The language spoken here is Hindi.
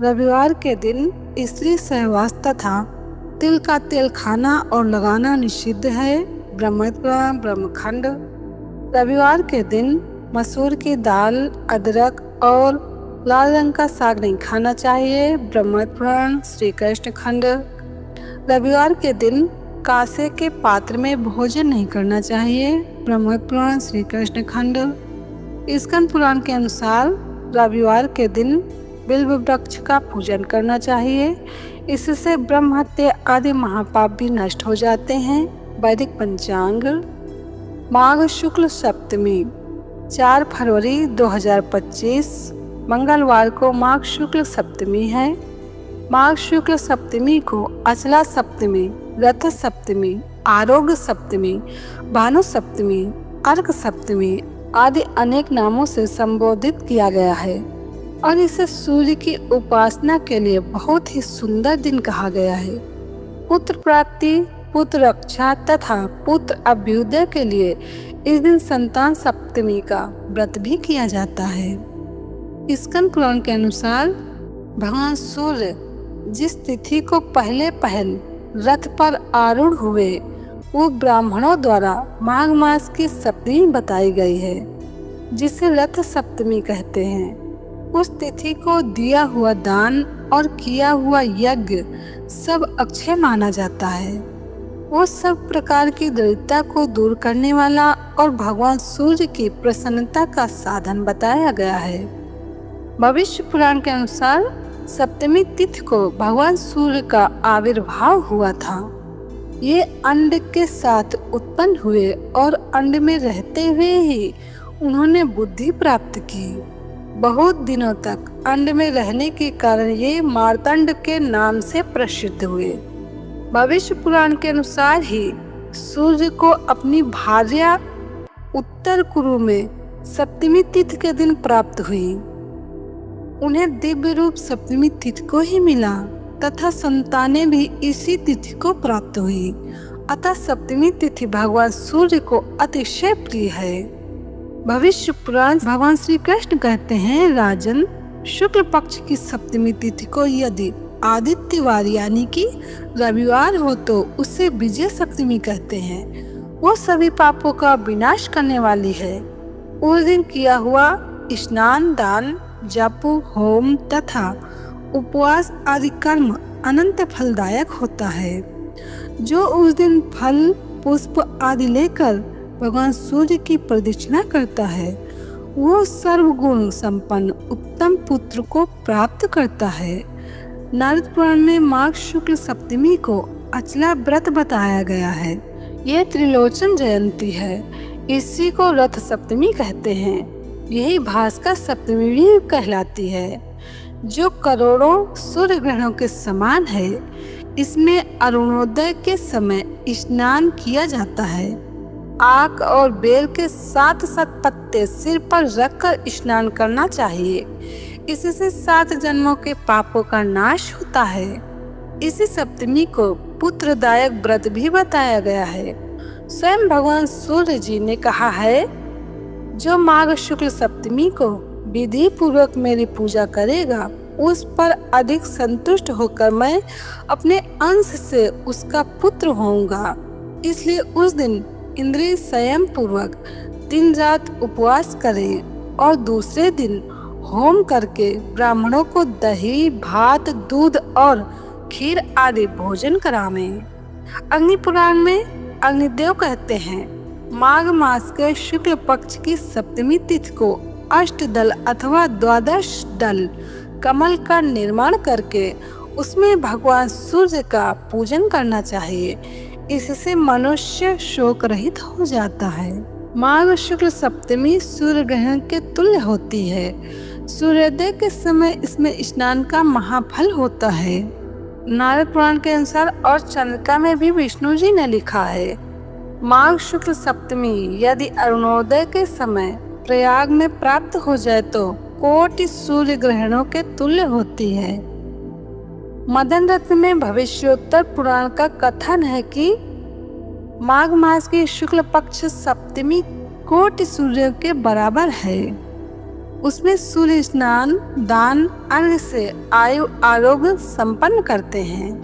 रविवार के दिन स्त्री सहवास तथा तिल का तेल खाना और लगाना निषिद्ध है। ब्रह्मपुराण ब्रह्मखंड। रविवार के दिन मसूर की दाल, अदरक और लाल रंग का साग नहीं खाना चाहिए। ब्रह्मपुराण श्री कृष्ण खंड। रविवार के दिन कांसे के पात्र में भोजन नहीं करना चाहिए। ब्रह्मपुराण श्री कृष्ण खंड। स्कंद पुराण के अनुसार रविवार के दिन बिल्व वृक्ष का पूजन करना चाहिए। इससे ब्रह्म हत्या आदि महापाप भी नष्ट हो जाते हैं। वैदिक पंचांग। माघ शुक्ल सप्तमी 4 फरवरी 2025 मंगलवार को माघ शुक्ल सप्तमी है। माघ शुक्ल सप्तमी को अचला सप्तमी, रथ सप्तमी, आरोग्य सप्तमी, भानु सप्तमी, अर्क सप्तमी आदि अनेक नामों से संबोधित किया गया है और इसे सूर्य की उपासना के लिए बहुत ही सुंदर दिन कहा गया है। पुत्र प्राप्ति, पुत्र रक्षा तथा पुत्र अभ्युदय के लिए इस दिन संतान सप्तमी का व्रत भी किया जाता है। स्कंद पुराण के अनुसार भगवान सूर्य जिस तिथि को पहले रथ पर आरूढ़ हुए वो ब्राह्मणों द्वारा माघ मास की सप्तमी बताई गई है, जिसे रथ सप्तमी कहते हैं। उस तिथि को दिया हुआ दान और किया हुआ यज्ञ सब अक्षय माना जाता है। वो सब प्रकार की दरिद्रता को दूर करने वाला और भगवान सूर्य की प्रसन्नता का साधन बताया गया है। भविष्य पुराण के अनुसार सप्तमी तिथि को भगवान सूर्य का आविर्भाव हुआ था। ये अंड के साथ उत्पन्न हुए और अंड में रहते हुए ही उन्होंने बुद्धि प्राप्त की। बहुत दिनों तक अंड में रहने के कारण ये मार्तंड के नाम से प्रसिद्ध हुए। भविष्य पुराण के अनुसार ही सूर्य को अपनी भार्या उत्तर कुरु में सप्तमी तिथि के दिन प्राप्त हुई। उन्हें दिव्य रूप सप्तमी तिथि को ही मिला तथा संतानें भी इसी तिथि को प्राप्त हुई। अतः सप्तमी तिथि भगवान सूर्य को अतिशय प्रिय है। भविष्य पुराण भगवान श्री कृष्ण कहते हैं, राजन, शुक्ल पक्ष की सप्तमी तिथि को यदि आदित्यवार यानी कि रविवार हो तो उसे विजय सप्तमी कहते हैं। वो सभी पापों का विनाश करने वाली है। उस दिन किया हुआ स्नान, दान, जप, होम तथा उपवास आदि कर्म अनंत फलदायक होता है। जो उस दिन फल, पुष्प आदि लेकर भगवान सूर्य की प्रदक्षिणा करता है वो सर्वगुण संपन्न उत्तम पुत्र को प्राप्त करता है। नारद पुराण में माघ शुक्ल सप्तमी को अचला व्रत बताया गया है। ये त्रिलोचन जयंती है। इसी को रथ सप्तमी कहते हैं। यही भास्कर सप्तमी भी कहलाती है, जो करोड़ों सूर्य ग्रहणों के समान है। इसमें अरुणोदय के समय स्नान किया जाता है। आक और बेल के 7 पत्ते सिर पर रखकर स्नान करना चाहिए। इससे 7 जन्मों के पापों का नाश होता है। इसी सप्तमी को पुत्रदायक व्रत भी बताया गया है। स्वयं भगवान सूर्य जी ने कहा है, जो माघ शुक्ल सप्तमी को विधि पूर्वक मेरी पूजा करेगा उस पर अधिक संतुष्ट होकर मैं अपने अंश से उसका पुत्र होऊंगा। इसलिए उस दिन इंद्रिय संयम पूर्वक दिन रात उपवास करें और दूसरे दिन होम करके ब्राह्मणों को दही, भात, दूध और खीर आदि भोजन करावें। अग्नि पुराण में अग्निदेव कहते हैं, माघ मास के शुक्ल पक्ष की सप्तमी तिथि को अष्टदल अथवा 12 दल कमल का निर्माण करके उसमें भगवान सूर्य का पूजन करना चाहिए। इससे मनुष्य शोक रहित हो जाता है। माघ शुक्ल सप्तमी सूर्य ग्रहण के तुल्य होती है। सूर्योदय के समय इसमें स्नान का महाफल होता है। नारद पुराण के अनुसार और चंद्रिका में भी विष्णु जी ने लिखा है, माघ शुक्ल सप्तमी यदि अरुणोदय के समय प्रयाग में प्राप्त हो जाए तो कोटि सूर्य ग्रहणों के तुल्य होती है। मदन रत्न में भविष्योत्तर पुराण का कथन है कि माघ मास की शुक्ल पक्ष सप्तमी कोटि सूर्य के बराबर है। उसमें सूर्य स्नान, दान, अर्घ से आयु आरोग्य संपन्न करते हैं।